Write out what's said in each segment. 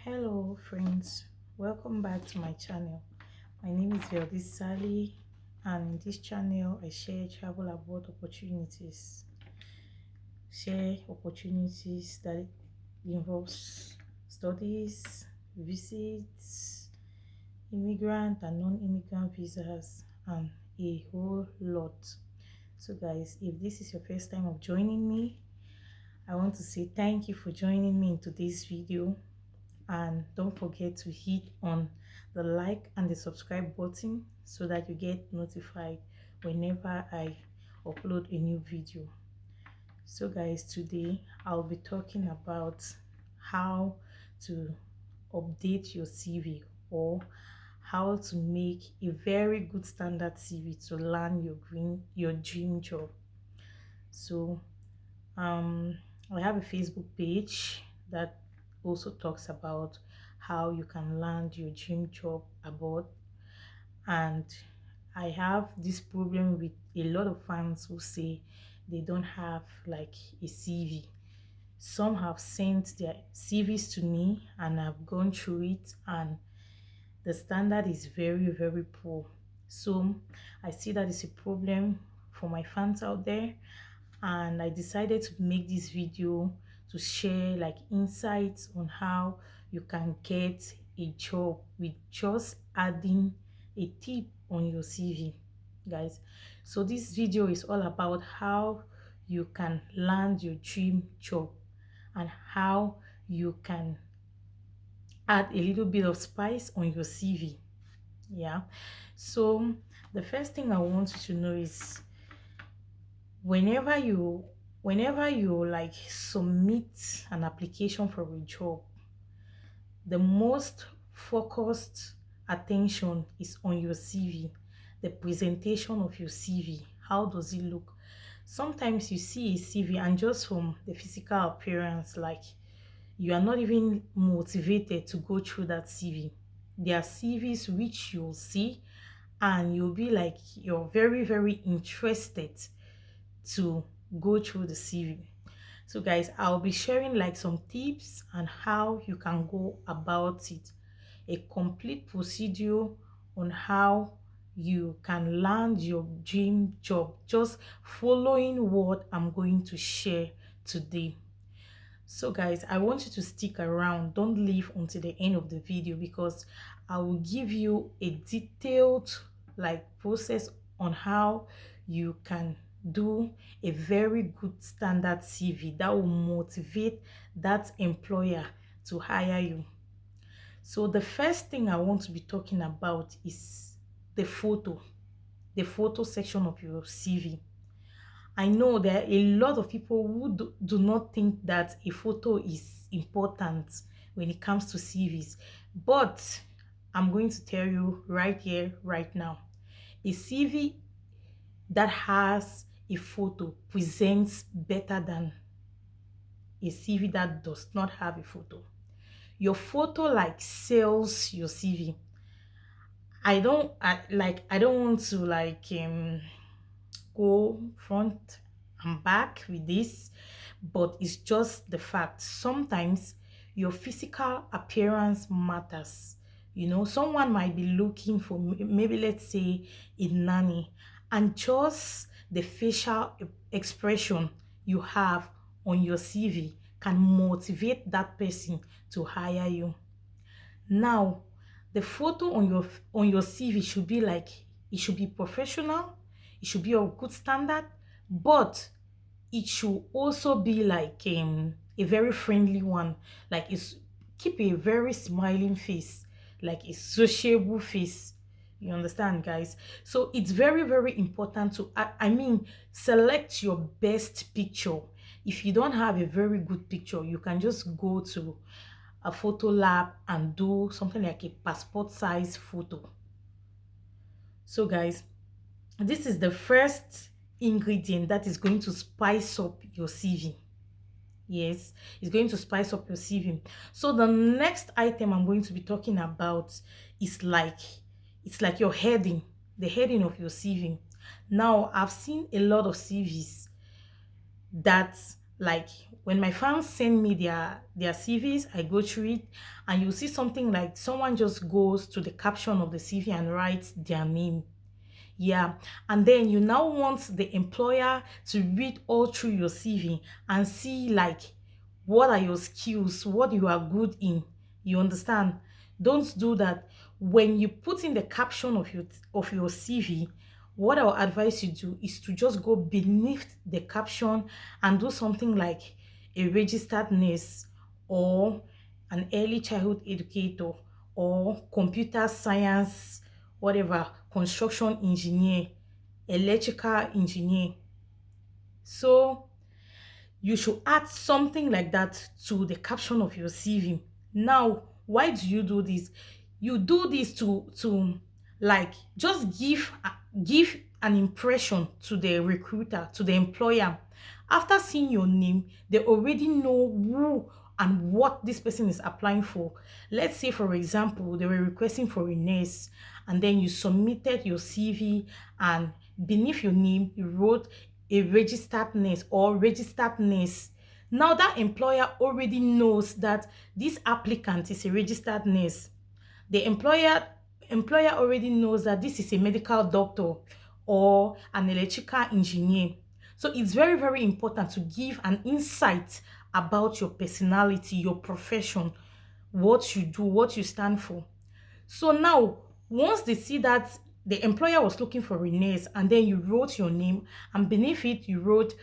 Hello friends, welcome back to my channel. My name is Veldis Sally, and in this channel I share travel abroad opportunities. Share opportunities that involves studies, visits, immigrant and non-immigrant visas, and a whole lot. So guys, if this is your first time of joining me, I want to say thank you for joining me into this video, and don't forget to hit on the like and the subscribe button so that you get notified whenever I upload a new video. So guys, today I'll be talking about how to update your CV, or how to make a very good standard CV to land your dream job. So I have a Facebook page that also talks about how you can land your dream job abroad. And I have this problem with a lot of fans who say they don't have like a CV. Some have sent their CVs to me and I've gone through it, and the standard is very poor. So I see that it's a problem for my fans out there, and I decided to make this video to share like insights on how you can get a job with just adding a tip on your CV, guys. So this video is all about how you can land your dream job and how you can add a little bit of spice on your CV. Yeah, so the first thing I want you to know is whenever you like submit an application for a job, the most focused attention is on your CV, the presentation of your CV. How does it look? Sometimes you see a CV and just from the physical appearance, like you are not even motivated to go through that CV. There are CVs which you'll see and you'll be like you're very interested to go through the CV. So guys, I'll be sharing like some tips on how you can go about it, a complete procedure on how you can land your dream job, just following what I'm going to share today. So guys, I want you to stick around. Don't leave until the end of the video, because I will give you a detailed like process on how you can do a very good standard CV that will motivate that employer to hire you. So the first thing I want to be talking about is the photo section of your CV. I know there are a lot of people who do not think that a photo is important when it comes to CVs, but I'm going to tell you right here, right now, a CV that has a photo presents better than a CV that does not have a photo. Your photo like sells your CV. I don't want to like go front and back with this, but it's just the fact. Sometimes your physical appearance matters. You know, someone might be looking for maybe, let's say, a nanny, and just the facial expression you have on your CV can motivate that person to hire you. Now, the photo on your CV should be like, it should be professional, it should be of good standard, but it should also be like a very friendly one. Like it's keep a very smiling face, like a sociable face. You understand, guys? So it's very important to I mean, select your best picture. If you don't have a very good picture, you can just go to a photo lab and do something like a passport size photo. So guys, this is the first ingredient that is going to spice up your CV. Yes, it's going to spice up your CV. So the next item I'm going to be talking about is like, it's like your heading, the heading of your CV. Now, I've seen a lot of CVs that Like when my fans send me their CVs, I go through it, and you see something like someone just goes to the caption of the CV and writes their name. Yeah, and then you now want the employer to read all through your CV and see like what are your skills, what you are good in. You understand? Don't do that. When you put in the caption of your CV, what I'll advise you do is to just go beneath the caption and do something like a registered nurse, or an early childhood educator, or computer science, whatever, construction engineer, electrical engineer. So you should add something like that to the caption of your CV. Now, why do you do this? You do this to like just give an impression to the recruiter, to the employer. After seeing your name, they already know who and what this person is applying for. Let's say, for example, they were requesting for a nurse, and then you submitted your CV, and beneath your name, you wrote a registered nurse or registered nurse. Now that employer already knows that this applicant is a registered nurse. The employer already knows that this is a medical doctor or an electrical engineer. So it's very, very important to give an insight about your personality, your profession, what you do, what you stand for. So now, once they see that the employer was looking for a nurse, and then you wrote your name, and beneath it you wrote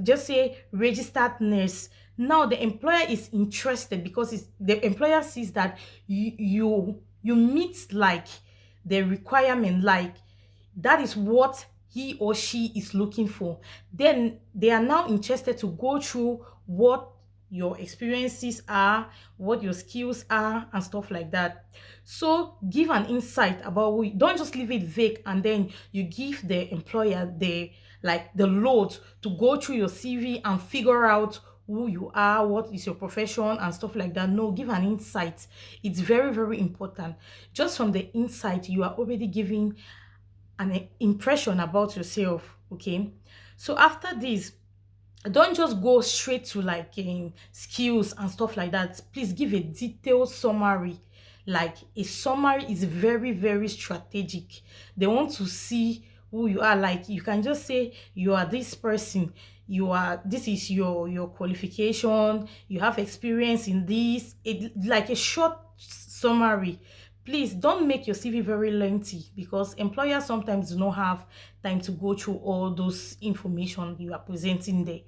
just say registered nurse. Now the employer is interested because the employer sees that you meet like the requirement, like that is what he or she is looking for. Then they are now interested to go through what your experiences are, what your skills are, and stuff like that. So give an insight about who don't just leave it vague, and then you give the employer the load to go through your CV and figure out who you are, what is your profession, and stuff like that. No, give an insight. It's very, very important. Just from the insight, you are already giving an impression about yourself. Okay, so after this, don't just go straight to like skills and stuff like that. Please give a detailed summary. Like a summary is very, very strategic. They want to see who you are. Like you can just say you are this person, this is your qualification, you have experience in this, like a short summary. Please don't make your CV very lengthy, because employers sometimes do not have time to go through all those information you are presenting there.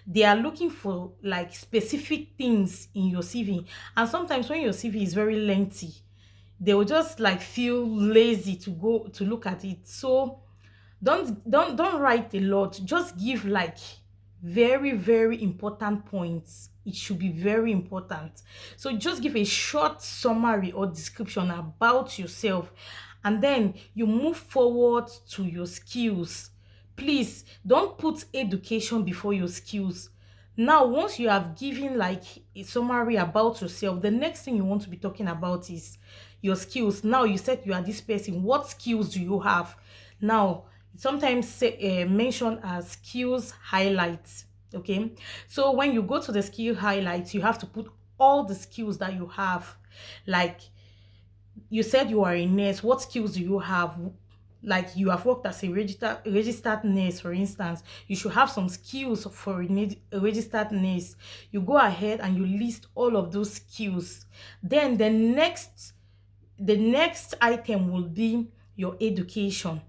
They are looking for like specific things in your CV, and sometimes when your CV is very lengthy, they will just like feel lazy to go to look at it. So don't write a lot. Just give like very, very important points. It should be very important. So just give a short summary or description about yourself, and then you move forward to your skills. Please don't put education before your skills. Now, once you have given like a summary about yourself, the next thing you want to be talking about is your skills. Now you said you are this person. What skills do you have? Now, sometimes mentioned as skills highlights. Okay, so when you go to the skill highlights, you have to put all the skills that you have. Like you said you are a nurse, what skills do you have? Like you have worked as a registered nurse, for instance, you should have some skills for a registered nurse. You go ahead and you list all of those skills. Then the next item will be your education.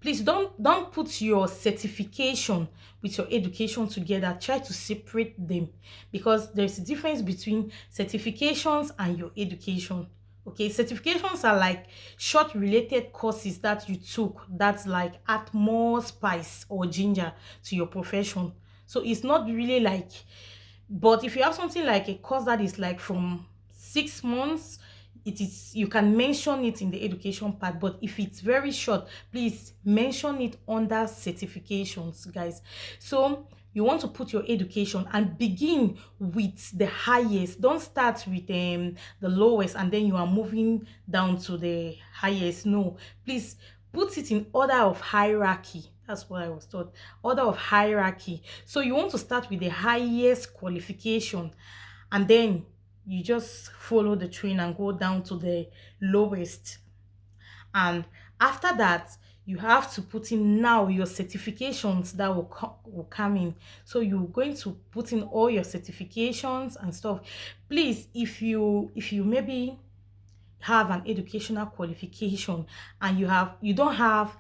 Please don't put your certification with your education together. Try to separate them, because there's a difference between certifications and your education. Okay, certifications are like short related courses that you took that's like add more spice or ginger to your profession. So it's not really like, but if you have something like a course that is like from 6 months, it is, you can mention it in the education part. But if it's very short, please mention it under certifications, guys. So you want to put your education and begin with the highest. Don't start with the lowest and then you are moving down to the highest. No, please put it in order of hierarchy. That's what I was taught. Order of hierarchy. So you want to start with the highest qualification, and then you just follow the train and go down to the lowest. And after that, you have to put in now your certifications that will come in. So you're going to put in all your certifications and stuff. Please, if you maybe have an educational qualification and you don't have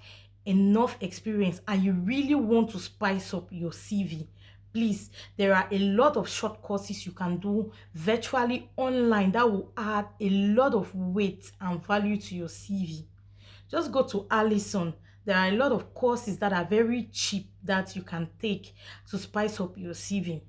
enough experience and you really want to spice up your CV, please, there are a lot of short courses you can do virtually online that will add a lot of weight and value to your CV. Just go to Allison. There are a lot of courses that are very cheap that you can take to spice up your CV.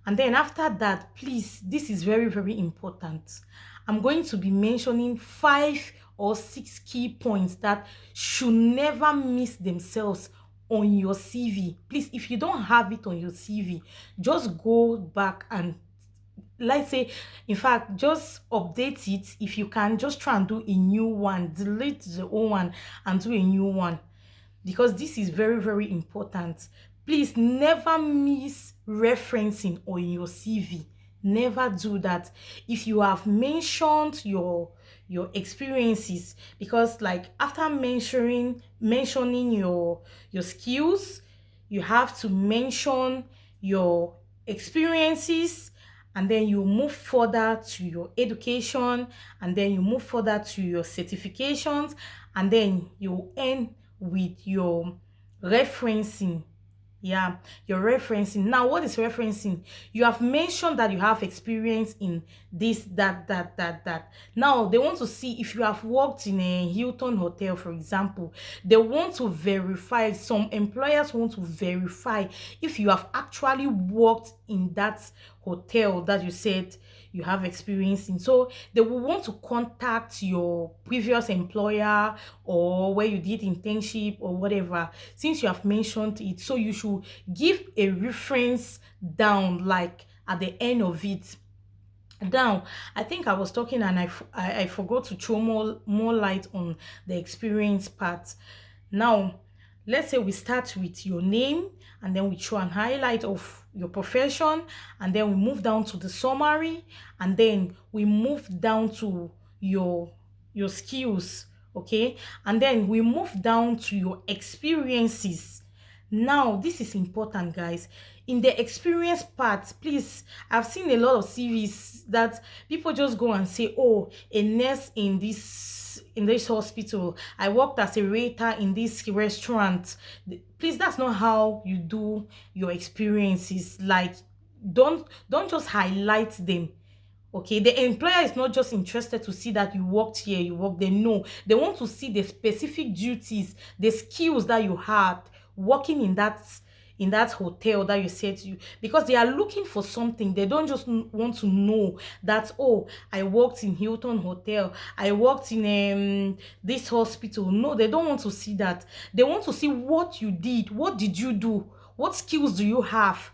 And then after that, please, this is very, very important. I'm going to be mentioning 5 or 6 key points that should never miss themselves on your CV. Please, if you don't have it on your CV, just go back and, let's say, in fact, just update it. If you can, just try and do a new one, delete the old one and do a new one, because this is very, very important. Please never miss referencing on your CV. Never do that. If you have mentioned your experiences, because like after mentioning your skills, you have to mention your experiences, and then you move further to your education, and then you move further to your certifications, and then you end with your referencing. Yeah, you're referencing. Now, what is referencing? You have mentioned that you have experience in this, that. Now, they want to see if you have worked in a Hilton hotel, for example. They want to verify, some employers want to verify if you have actually worked in that hotel that you said you have experience in. So they will want to contact your previous employer or where you did internship or whatever, since you have mentioned it. So you should give a reference down, like at the end of it. Now, I think I was talking and I forgot to throw more light on the experience part. Now, let's say we start with your name, and then we throw an highlight of your profession, and then we move down to the summary, and then we move down to your skills, okay? And then we move down to your experiences. Now, this is important, guys. In the experience part, please, I've seen a lot of CVs that people just go and say, oh, a nurse in this hospital, I worked as a waiter in this restaurant. Please, that's not how you do your experiences. Like, don't just highlight them. Okay, the employer is not just interested to see that you worked here, you worked there. No, they want to see the specific duties, the skills that you had working in that hotel that you said to you, because they are looking for something. They don't just want to know that, oh, I worked in Hilton Hotel, I worked in this hospital. No, they don't want to see that. They want to see what you did. What did you do? What skills do you have?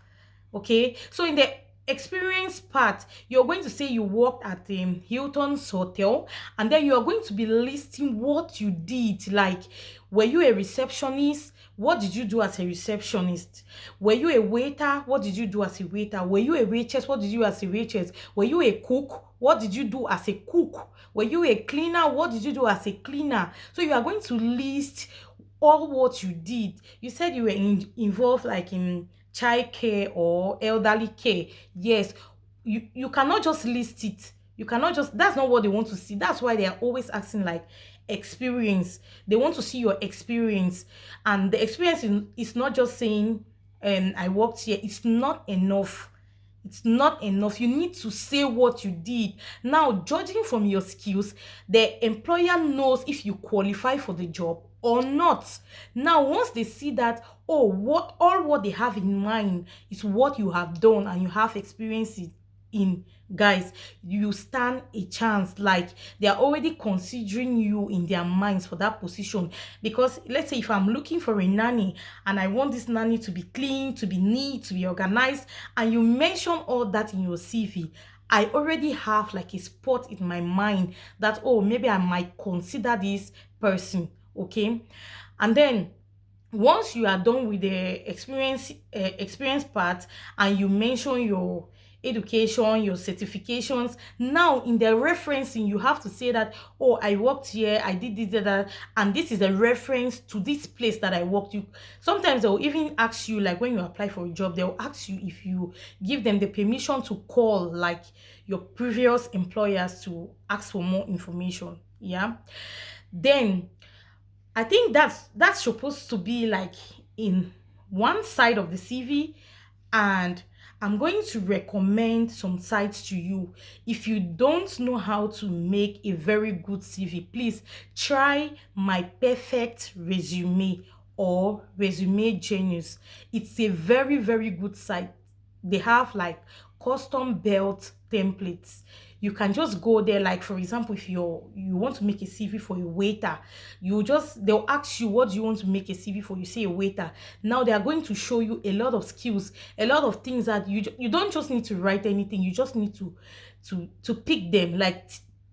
Okay, so in the experience part, you're going to say you worked at Hilton's hotel, and then you're going to be listing what you did. Like, were you a receptionist? What did you do as a receptionist? Were you a waiter? What did you do as a waiter? Were you a waitress? What did you do as a waitress? Were you a cook? What did you do as a cook? Were you a cleaner? What did you do as a cleaner? So you are going to list all what you did. You said you were involved like in child care or elderly care. Yes, you cannot just list it. You cannot just, that's not what they want to see. That's why they are always asking like experience. They want to see your experience, and the experience is not just saying I worked here. It's not enough. It's not enough. You need to say what you did. Now, judging from your skills, the employer knows if you qualify for the job or not. Now, once they see that, oh, what they have in mind is what you have done and you have experience in, guys, you stand a chance. Like, they are already considering you in their minds for that position. Because let's say if I'm looking for a nanny and I want this nanny to be clean, to be neat, to be organized, and you mention all that in your CV, I already have like a spot in my mind that, oh, maybe I might consider this person. Okay, and then once you are done with the experience part, and you mention your education, your certifications, now in the referencing you have to say that, oh, I worked here, I did this, that, and this is a reference to this place that I worked. You sometimes they'll even ask you, like when you apply for a job, they'll ask you if you give them the permission to call like your previous employers to ask for more information. Yeah. Then I think that's supposed to be like in one side of the CV, and I'm going to recommend some sites to you. If you don't know how to make a very good CV, please try My Perfect Resume or Resume Genius. It's a very, very good site. They have like custom built templates. You can just go there, like for example, if you want to make a CV for a waiter, they'll ask you, what do you want to make a CV for? You say a waiter. Now they are going to show you a lot of skills, a lot of things that you don't just need to write anything. You just need to pick them, like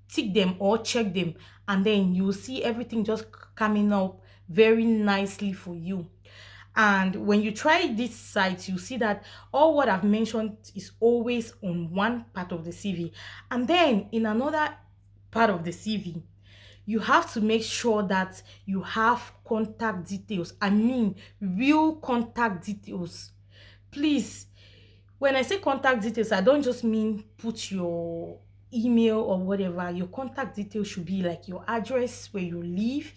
tick them or check them, and then you will see everything just coming up very nicely for you. And when you try this site, you see that all what I've mentioned is always on one part of the CV. And then in another part of the CV, you have to make sure that you have contact details. I mean, real contact details. Please, when I say contact details, I don't just mean put your email or whatever. Your contact details should be like your address, where you live,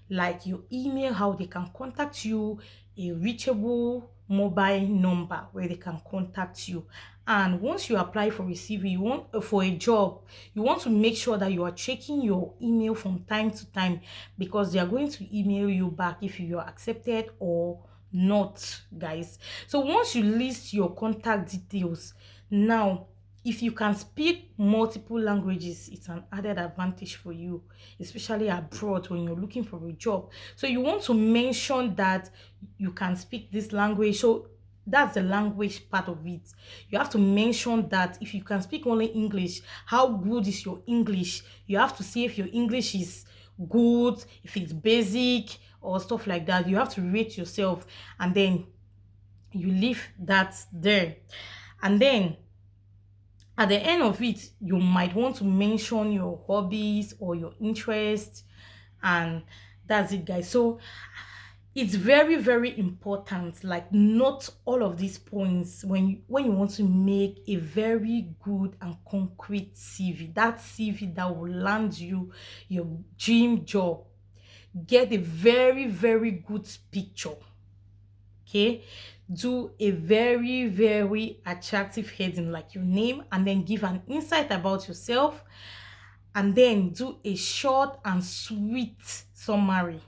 like your email, how they can contact you, a reachable mobile number where they can contact you. And once you apply for a CV, you want for a job, you want to make sure that you are checking your email from time to time, because they are going to email you back if you are accepted or not, guys. So once you list your contact details, now if you can speak multiple languages, it's an added advantage for you, especially abroad when you're looking for a job. So you want to mention that you can speak this language. So that's the language part of it. You have to mention that if you can speak only English, how good is your English? You have to see if your English is good, if it's basic or stuff like that. You have to rate yourself, and then you leave that there. And then at the end of it, you might want to mention your hobbies or your interests, and that's it, guys. So it's very, very important, like not all of these points when you want to make a very good and concrete CV, that CV that will land you your dream job. Get a very, very good picture. Okay, do a very, very attractive heading like your name, and then give an insight about yourself, and then do a short and sweet summary.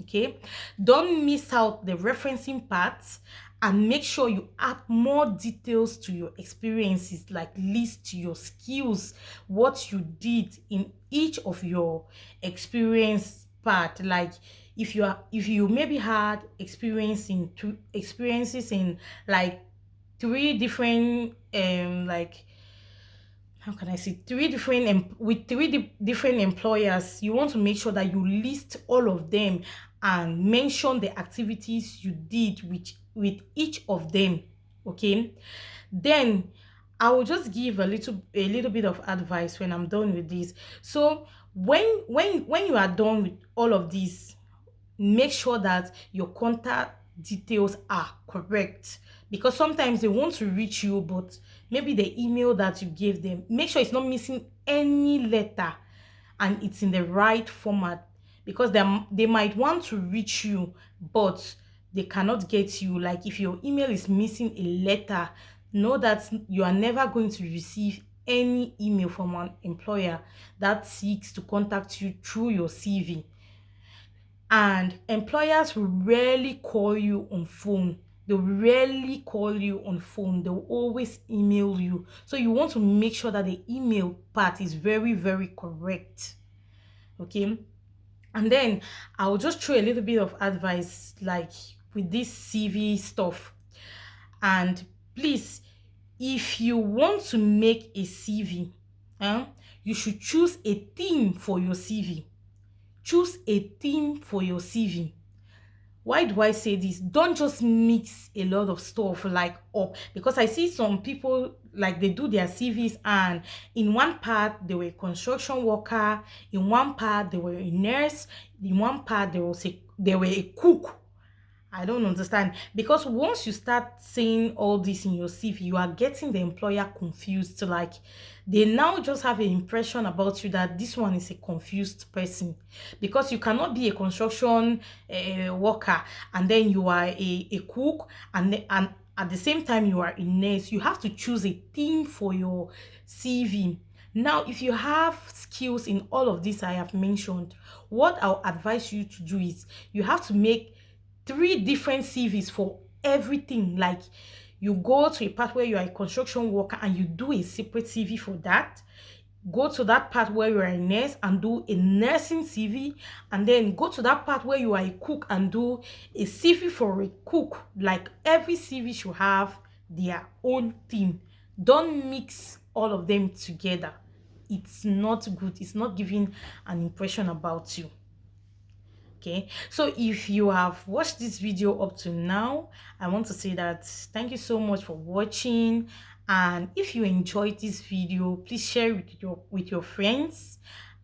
Okay, don't miss out the referencing parts, and make sure you add more details to your experiences, like list your skills, what you did in each of your experience part. Like if you maybe had experiences in like three different like how can I say, three different with different employers, you want to make sure that you list all of them and mention the activities you did with each of them. Okay, then I will just give a little bit of advice when I'm done with this. So when you are done with all of this, make sure that your contact details are correct, because sometimes they want to reach you, but maybe the email that you gave them, make sure it's not missing any letter and it's in the right format, because they might want to reach you but they cannot get you. Like if your email is missing a letter, know that you are never going to receive any email from an employer that seeks to contact you through your CV. And employers will rarely call you on phone. They will rarely call you on phone. They will always email you. So you want to make sure that the email part is very, very correct. Okay. And then I'll just throw a little bit of advice like with this CV stuff. And please, if you want to make a CV, you should choose a theme for your CV. Choose a theme for your CV. Why do I say this? Don't just mix a lot of stuff like up, because I see some people like they do their CVs and in one part they were a construction worker, in one part they were a nurse, in one part they were a cook. I don't understand, because once you start saying all this in your CV, you are getting the employer confused. Like they now just have an impression about you that this one is a confused person, because you cannot be a construction worker and then you are a cook, and at the same time you are a nurse. You have to choose a theme for your CV. Now, if you have skills in all of this I have mentioned, what I'll advise you to do is you have to make 3 different CVs for everything. Like you go to a part where you are a construction worker and you do a separate CV for that. Go to that part where you are a nurse and do a nursing CV, and then go to that part where you are a cook and do a CV for a cook. Like every CV should have their own theme. Don't mix all of them together. It's not good. It's not giving an impression about you. Okay, so if you have watched this video up to now, I want to say that thank you so much for watching. And if you enjoyed this video, please share it with your friends,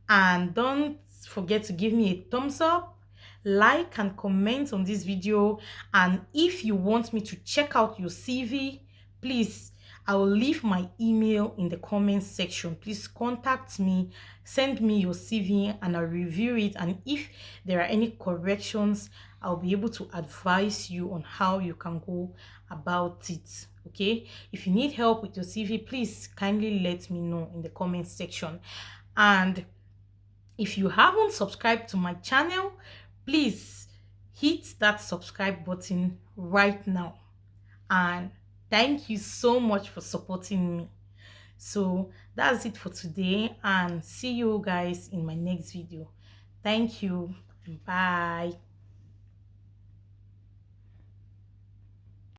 and don't forget to give me a thumbs up, like and comment on this video. And if you want me to check out your CV, please, I will leave my email in the comment section. Please contact me, send me your CV, and I'll review it. And if there are any corrections, I'll be able to advise you on how you can go about it. Okay, if you need help with your CV, please kindly let me know in the comment section. And if you haven't subscribed to my channel, please hit that subscribe button right now. And thank you so much for supporting me. So that's it for today, and see you guys in my next video. Thank you. Bye.